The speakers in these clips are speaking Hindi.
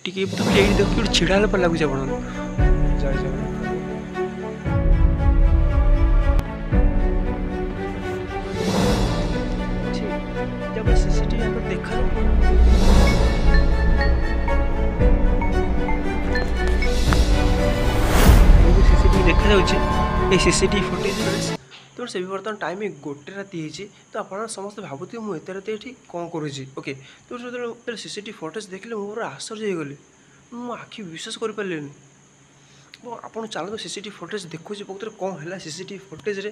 टिके तो ये देख कि छिड़ा पर लगुच आप जय जय सीसीटीवी देखा सीसीटीवी देखा जाऊँगी सीसीटीवी फुटेज तो से भी बर्तमान टाइम गोटे राति होती तो आप समस्त भावुवे मुझे राति ये कौन करुँची ओके तो जो सीसीटीवी फुटेज देखले मोर आश्चर्य हो गली मो आखि विश्वास कर पारे आप चलते सीसीटीवी फुटेज देखुची प्रकृत कौन है सीसीटीवी फुटेज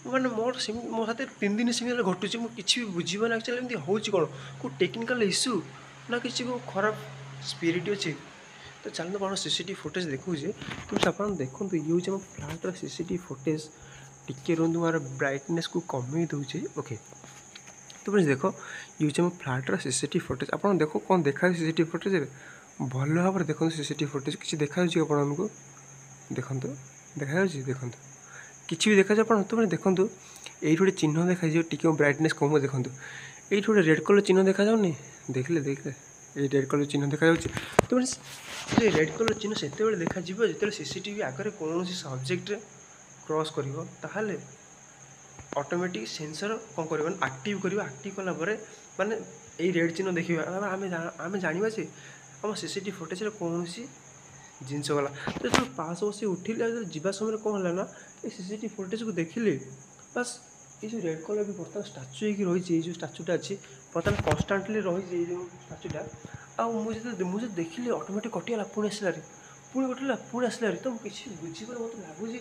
मैंने मोर मो हाथ 3 दिन से घटुची मुझे कि बुझे एक्चुअली एमती हूँ कौन को टेक्निकल इश्यू ना किसी को खराब स्पिरिट अच्छे तो चलते कौन सीसीटीवी फुटेज देखुचे तो आप देखो ये हूँ फ्लाइट सीसीटीवी फुटेज टिके रुहतु मार ब्राइटनेस को कमे दूचे ओके तो प्लीज देख ये हूँ फ्लाइट सीसीटीवी फुटेज आप देखो कौन देखा सीसीटीवी फुटेज भल भाव देखो सीसीटीवी फुटेज किसी देखा आपको देखो देखा देखो किसी भी देखा आप तो देखो ये गोटे चिन्ह देखा टी ब्राइटनेस कम देखो ये गोटे रेड कलर चिन्ह देखा जाऊनी देखले देखले ये रेड कलर चिन्ह देखा तो ये रेड कलर चिन्ह से देखा जो सीसीटीवी आगे कौन सब्जेक्ट क्रॉस कर ऑटोमेटिक सेंसर कौन कर एक्टिव कला माने ये रेड चिन्ह देखा आम जाना जे आम सीसीटीवी फुटेज कौन जिनस गला तो जो पास बस उठिले जीवा समय कौन है ना ये सीसीटीवी फुटेज को देखिले बस ये जो रेड कलर भी बर्तमान स्टाच्यू हो रही जो स्टाच्यूटा अच्छी बर्तमान कन्स्टाटली रही जो स्टाच्यूटा मुझे देखिले ऑटोमेटिक कटिगला पुणी आसला पुणी कटिला पुणी आसला तो किसी बुझे मत लगुच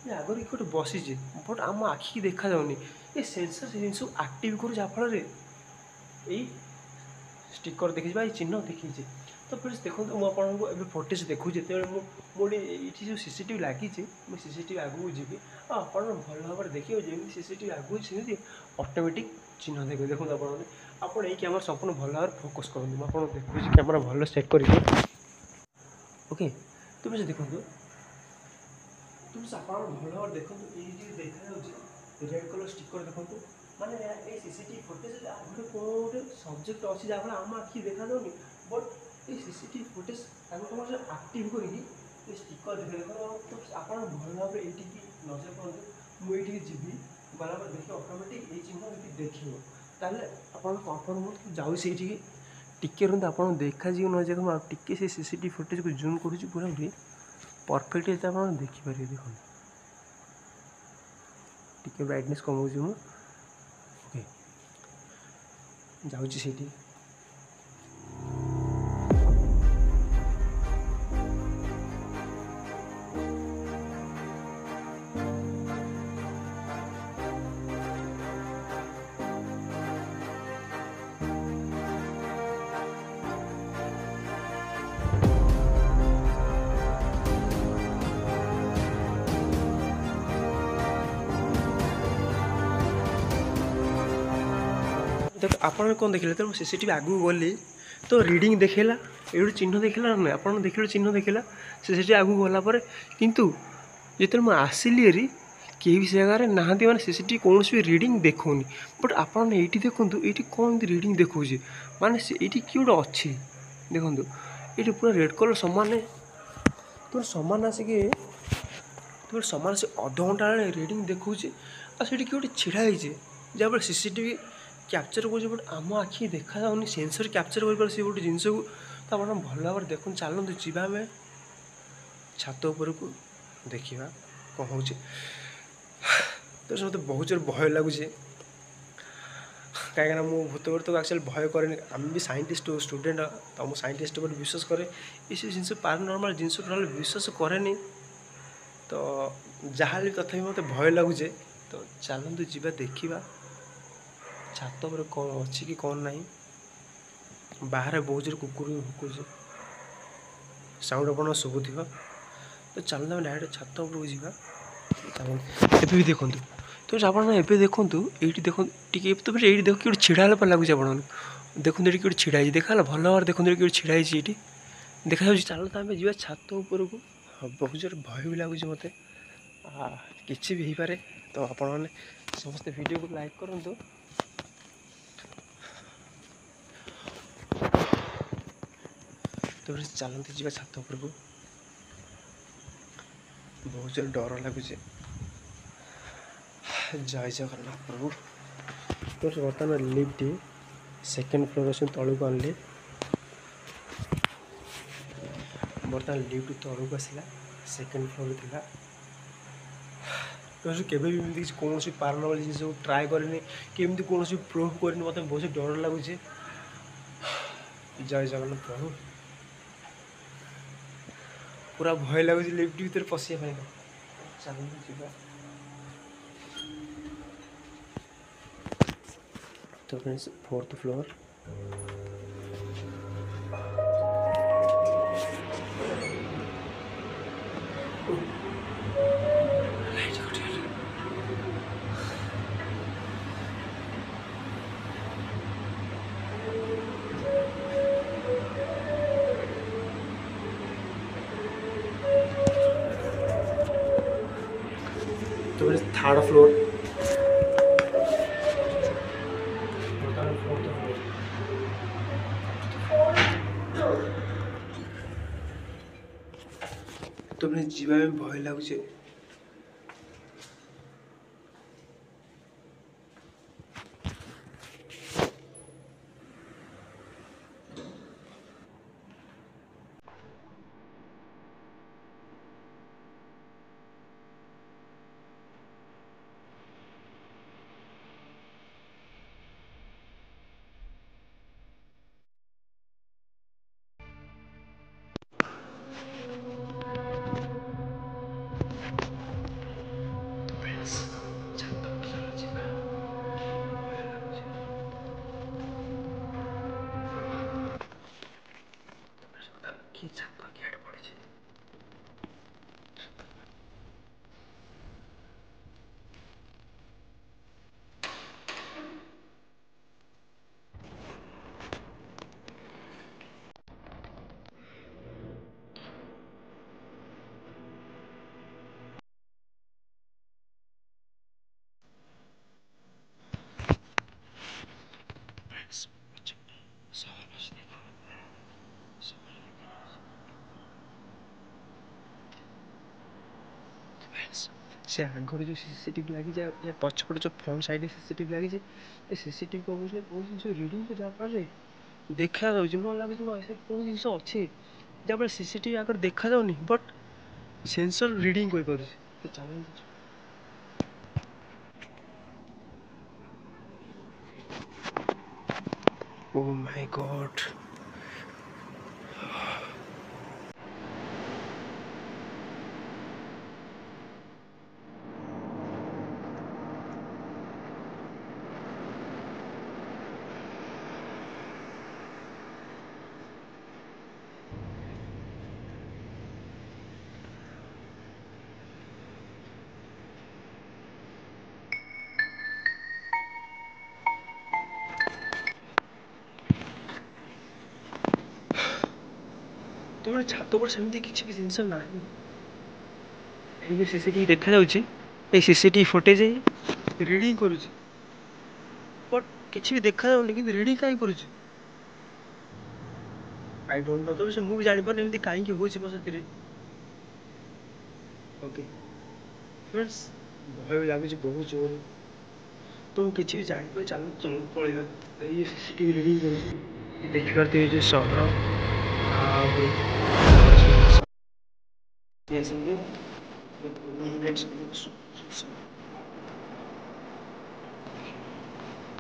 आगे गोटे बसीचे बट आम आखिकी देखा जाऊनी ये सेंसर से जिन आक्टिव कर जहाँफल यही स्टिकर देखी चिन्ह देखी तो प्लीज देखो मुझे फुटेज देखूँ जो मुझे ये जो सीसीटीवी लगी मुझे सीसीटीवी आगू जी आप भल भाव देखिए जमी सीसीटीवी आगू सेमती ऑटोमेटिक चिन्ह देखिए देखो आप कैमरा संपूर्ण भल भाव फोकस करूँ मुझे देखुची कैमरा भल सेट कर ओके तो प्लीज देखो तुम आप भल भाव देखो ये देखा रेड कलर स्टिकर देखो माने ये सीसीटीवी फुटेज आगे कौन गोटे सब्जेक्ट अच्छी जहाँ आम आखि देखा जाऊनी बट ये सीसीटीवी फुटेज आगे एक्टिव करके स्टिकर देखे तो आप भल भाव ये नजर पड़ते मुझे जी गला देखिए ऑटोमेटिक ये चिन्ह देखिए ताले आप जाऊ से टिके रुहत आप देखा जी न देखो टिके से सीसीटीवी फुटेज को जूम करुँच पूरा पूरी परफेक्ट आप देखिपारे देखो टिके ब्राइटनेस कमाऊँ मु ओके जाऊँगी से देख आप कौन देखिले तो सीसीटीवी आगू गली तो रीडिंग देखेला ये चिन्ह देखला ना आप देख चिन्ह देखला सीसीटीवी आगू गलापर किंतु जो मुझे आसिली एरी कहीं भी से जगह नहांती मैंने सीसीटीवी कौन भी रीडिंग देखनी बट आप ये देखूँ ये कौन रीडिंग देखा माने ये किए गोटे अच्छी देखूँ ये पूरा रेड कलर सामान तुम सामान आसिक तुम सामान से अध घंटा रीडिंग देखुचे आगे गोटे छिड़ा जहाँ सीसीटीवी कैप्चर कर बट आम आखि देखा जाऊनी सेंसर कैप्चर कर गोटे जिनस को तो आप भल भाव देखो चलते जीवा आम छात उपर को देखा कौन हो तो मत बहुत जोर भय लगुच कहीं मुझे भूत तो एक्चुअली भय कैन आम भी साइंटिस्ट स्टूडेंट तो मुझे साइंटिस्ट पर विश्वास करे ये जिन पारानॉर्मल जिनस विश्वास कैनि तो जहाँ भी तथापि मत भय लगुचे तो चलते जीवा देखा छात पर कौन अच्छी कि कौन ना बाहर बहुत जोर कुकुर भुकुचे साउंड आप शुभुथ तो चलते आम डायरेक्ट छात उपरको जावा चलते भी देखूँ तो आप देखूँ ये देखो टी तो ये देख कि छिड़ा पर लगुच आप देखो ये कि छिड़ा देखा भल भाव देखो कि छिड़ा ये देखा चलते आम जा छात उपरको बहुत जोर भय भी लगुच मत किसी भी हो पारे तो आपने समस्त वीडियो को लाइक करूँ ତାପରେ ଚାଲନ୍ତୁ ଯିବା ଛାତ ଉପରକୁ। ବହୁତ ଜୋର ଡର ଲାଗୁଛି। ଜୟ ଜଗନ୍ନାଥ ପ୍ରଭୁ। ତ ବର୍ତ୍ତମାନ ଲିଫ୍ଟ ସେକେଣ୍ଡ ଫ୍ଲୋର୍ ଅଛି, ତଳକୁ ଆଣିଲି। ବର୍ତ୍ତମାନ ଲିଫ୍ଟ ତଳକୁ ଆସିଲା, ସେକେଣ୍ଡ ଫ୍ଲୋର୍ ଥିଲା। ତ କେବେ ବି ଏମିତି କିଛି କୌଣସି ପାରାନର୍ମାଲ ଜିନିଷକୁ ଟ୍ରାଏ କରିନି କି ଏମିତି କୌଣସି ପ୍ରୁଭ୍ କରିନି। ମୋତେ ବହୁତ ଡର ଲାଗୁଛି। ଜୟ ଜଗନ୍ନାଥ ପ୍ରଭୁ। ପୁରା ଭୟ ଲାଗୁଛି ଲିଫ୍ଟ ଭିତରେ ପଶିବା ପାଇଁ। ଚାଲନ୍ତୁ ଯିବା। ତ ଫ୍ରେଣ୍ଡସ୍, ଫୋର୍ଥ ଫ୍ଲୋର୍। तो थर्ड फ्लोर, फोर्थ फ्लोर। तो जीवा में भय लगुचे। से आगे जो सीसीटीवी लगी जाए पछपटे जो फ्रंट साइड सीसीटीवी लगी जाए सीसीटीवी को बहुत जिन रीडिंग जहाँफल देखा लगे ऐसे कौन जिन अच्छे जहाँ सीसीटीवी आगे देखा जाऊनी बट सेंसर रीडिंग कोई पारे। चल ओह माय गॉड। तुम छात पर सेमती किसी भी जिनस ना सीसीटीवी देखा जाऊँगी सीसीटीवी फुटेज रीडिंग करुँच बट किसी भी देखा जाऊनी कि रीडिंग कहीं करुँच आई डोंट नो। तो मुझे जानी पारे एमती कहीं हो साथी। ओके फ्रेंड्स भय लगुच बहुत जोर। तो किसी भी जान चल चल पड़ेगा ये सीसीटीवी रीडिंग कर देखी पार्थे जो सहर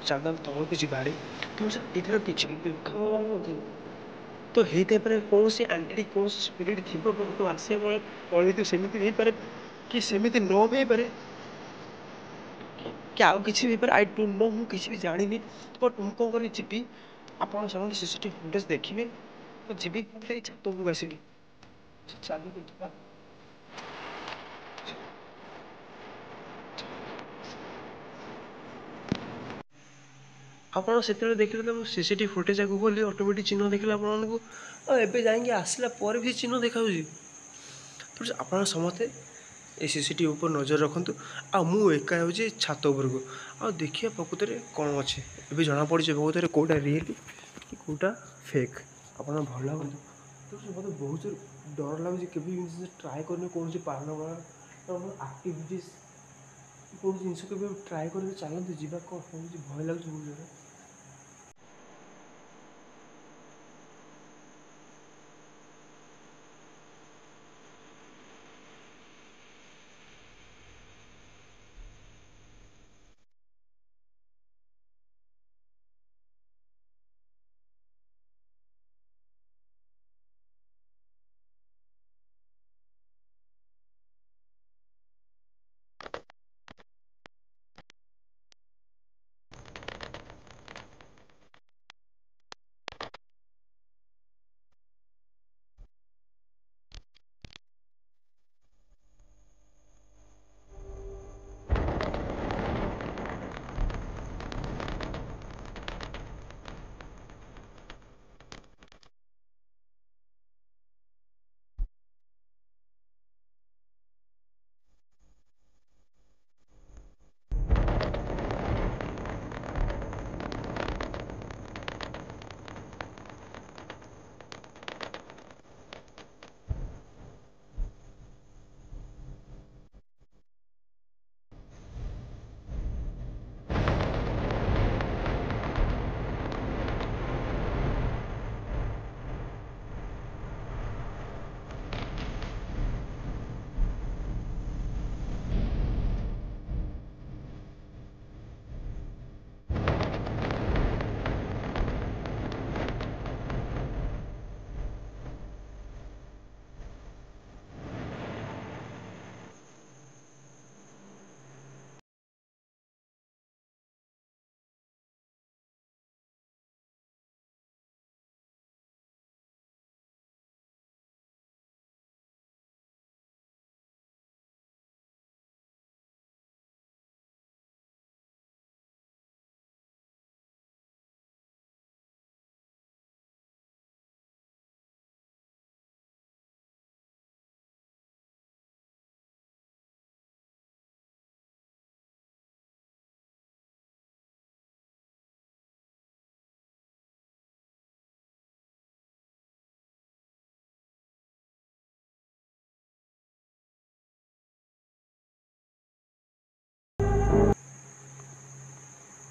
चाल तौर किसी गाड़ी तुम ये किसी तो होते कौन सी आंटी कौन स्पिरिट थी तो आसे पड़े सेमती पारे कि सेमती न भी पारे कि आउ किसी भी आई डोंट नो। मुझे किसी भी जानी बट मुझे कौन कर जी आप सीसीटीवी फुटेज देखिए तो जी छात को आसबि चल आपड़ से देखिए सीसीटीवी फुटेज आगे गली ऑटोमेटिक चिन्ह देखिए आपको एवं जाकि आसला भी चिन्ह देखा तो आप समस्ते ये सीसीटीवी ऊपर नजर रखु आ मु एका हूँ छात उपरको आ देखिए प्रकृत में कौन अच्छे ए जना पड़ी प्रकृत में कौटा रियल कि कौटा फेक आप भल लगू तो ମୋତେ ବହୁତ ଜୋର ଡର ଲାଗୁଛି, କେବେ ବି ଜିନିଷ ଟ୍ରାଏ କରିନି, କୌଣସି ପାରନର୍ମାଲ୍ ଆକ୍ଟିଭିଟିଜ୍ କୌଣସି ଜିନିଷ କେବେ ଟ୍ରାଏ କରିକି ଚାଲନ୍ତୁ ଯିବା, କ'ଣ ହେଉଛି ଭୟ ଲାଗୁଛି ବହୁତ ଜୋରେ।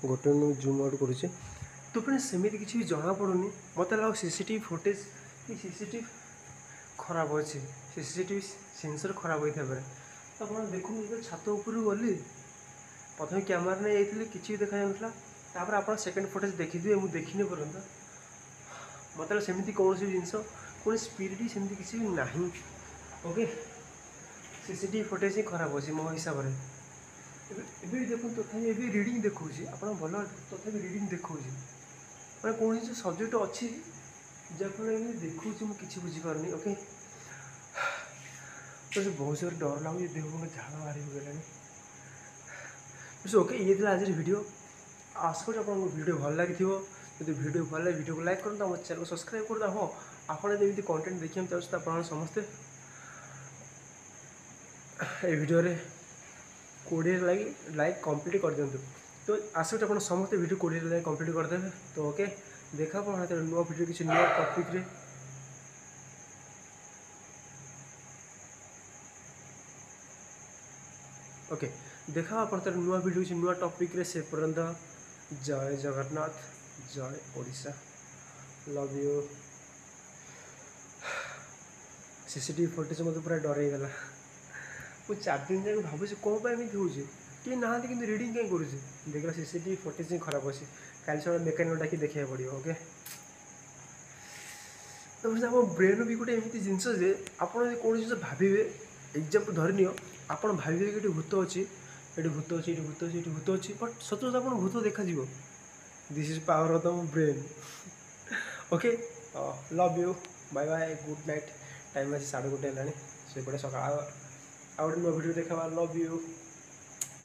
ଗୋଟେ ମିନିଟ୍ ଜୁମ୍ ଆଉଟ୍ କରୁଛି। ତ ପୁଣି ସେମିତି କିଛି ବି ଜଣାପଡ଼ୁନି, ମୋତେ ଲାଗୁଛି ସିସିଟିଭି ଫୁଟେଜ୍ କି ସିସିଟିଭି ଖରାପ ଅଛି, ସିସିଟିଭି ସେନ୍ସର୍ ଖରାପ ହୋଇଥାଇପାରେ। ତ ଆପଣ ଦେଖନ୍ତୁ, ଯେତେବେଳେ ଛାତ ଉପରକୁ ଗଲି, ପ୍ରଥମେ କ୍ୟାମେରା ନେଇ ଯାଇଥିଲି, କିଛି ବି ଦେଖାଯାଉନଥିଲା। ତାପରେ ଆପଣ ସେକେଣ୍ଡ ଫୁଟେଜ୍ ଦେଖିଥିବେ, ମୁଁ ଦେଖିନି ପର୍ଯ୍ୟନ୍ତ। ମୋତେ ଲାଗୁଛି ସେମିତି କୌଣସି ଜିନିଷ, କୌଣସି ସ୍ପିରିଟ୍ ସେମିତି କିଛି ବି ନାହିଁ। ଓକେ, ସିସିଟିଭି ଫୁଟେଜ୍ ହିଁ ଖରାପ ଅଛି ମୋ ହିସାବରେ। ଏବେ ବି ଦେଖନ୍ତୁ, ତଥାପି ଏବେ ରିଡ଼ିଂ ଦେଖାଉଛି, ଆପଣ ଭଲ ତଥାପି ରିଡ଼ିଂ ଦେଖାଉଛି, ମାନେ କୌଣସି ସବଜେକ୍ଟ ଅଛି ଯାହାଫଳରେ ଏମିତି ଦେଖାଉଛି, ମୁଁ କିଛି ବୁଝିପାରୁନି। ଓକେ, ତ ସେ ବହୁତ ଜୋରେ ଡର ଲାଗୁଛି, ଦେହ ମୁଣ୍ଡ ଝାଳ ବାହାରି ପଡ଼ିଲାଣି। ଓକେ, ଇଏ ଥିଲା ଆଜିର ଭିଡ଼ିଓ। ଆଶା କରୁଛି ଆପଣଙ୍କୁ ଭିଡ଼ିଓ ଭଲ ଲାଗିଥିବ। ଯଦି ଭିଡ଼ିଓ ଭଲ ଲାଗେ ଭିଡ଼ିଓକୁ ଲାଇକ୍ କରନ୍ତୁ, ଆମ ଚ୍ୟାନେଲ୍ ସବସ୍କ୍ରାଇବ୍ କରନ୍ତୁ। ହଁ, ଆପଣ ଯଦି ଏମିତି କଣ୍ଟେଣ୍ଟ ଦେଖିବାକୁ ଚାହୁଁଛନ୍ତି, ଆପଣ ସମସ୍ତେ ଏ ଭିଡ଼ିଓରେ 20 ଲାଇକ୍ କମ୍ପ୍ଲିଟ୍ କରିଦିଅନ୍ତୁ। ତ ଆଶା କରୁଛି ଆପଣ ସମସ୍ତେ ଭିଡ଼ିଓ 20 ଲାଇକ୍ କମ୍ପ୍ଲିଟ୍ କରିଦେବେ। ତ ଓକେ, ଦେଖା ଆପଣ ହାତରେ ନୂଆ ଭିଡ଼ିଓ, କିଛି ନୂଆ ଟପିକ୍ରେ। ଓକେ, ଦେଖା ଆପଣ ତାର ନୂଆ ଭିଡ଼ିଓ, କିଛି ନୂଆ ଟପିକ୍ରେ। ସେ ପର୍ଯ୍ୟନ୍ତ ଜୟ ଜଗନ୍ନାଥ, ଜୟ Odisha, love you. CCTV footage ମୋତେ ପୁରା ଡରେଇଗଲା। ମୁଁ 4 ଦିନ ଯାକ ଭାବୁଛି କ'ଣ ପାଇଁ ଏମିତି ହେଉଛି, କେହି ନାହାନ୍ତି କିନ୍ତୁ ରିଡ଼ିଂ କାହିଁ କରୁଛି। ଦେଖିଲା ସିସିଟିଭି ଫୁଟେଜ୍ ହିଁ ଖରାପ ଅଛି। କାଲି ସକାଳେ ମେକାନିକ୍ ଡାକି ଦେଖିବାକୁ ପଡ଼ିବ। ଓକେ, ତାପରେ ଆମ ବ୍ରେନ୍ ବି ଗୋଟେ ଏମିତି ଜିନିଷ ଯେ ଆପଣ ଯଦି କୌଣସି ଜିନିଷ ଭାବିବେ, ଏକ୍ଜାମ୍ପଲ୍ ଧରିନିଅ, ଆପଣ ଭାବିବେ କି ଏଠି ଭୂତ ଅଛି, ଏଠି ଭୂତ ଅଛି, ଏଠି ଭୂତ ଅଛି, ଏଠି ଭୂତ ଅଛି, ବଟ୍ ସତ କଥା ଆପଣଙ୍କୁ ଭୂତ ଦେଖାଯିବ। This is power of the brain. Okay, love you, bye bye, good night. Time ଅଛି 1:30 ହେଲାଣି, ଶୋଇପଡ଼େ। ସକାଳ ଆଉ ଗୋଟେ ନୂଆ ଭିଡ଼ିଓ ଦେଖାବା। Love you.